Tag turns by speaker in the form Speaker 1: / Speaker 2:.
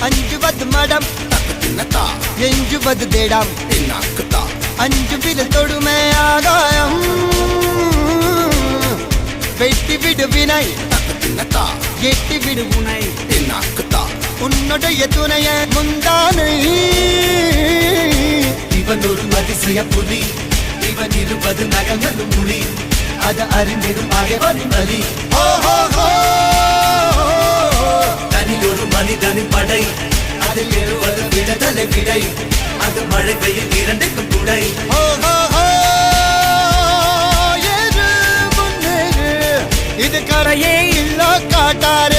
Speaker 1: அஞ்சுவது மடம் எஞ்சுவது தேடாம் அஞ்சு விரல் தொடுமே ஆகாயம் வெட்டி விடு வினை எட்டி விடு உனை உன்னுடைய துணைய முந்தானை
Speaker 2: இவன் ஒரு அதிசய புலி இவன் இருபது நகங்களும் மொழி அது அறிந்திடும் ஆயவனின் வலி தனியொரு மனிதனின் படை அதில் எழுவது விடுதலை விடை அது மழை பெய்யும் இரண்டுக்கும் துணை
Speaker 1: இது கரையே இல்ல காட்டாரே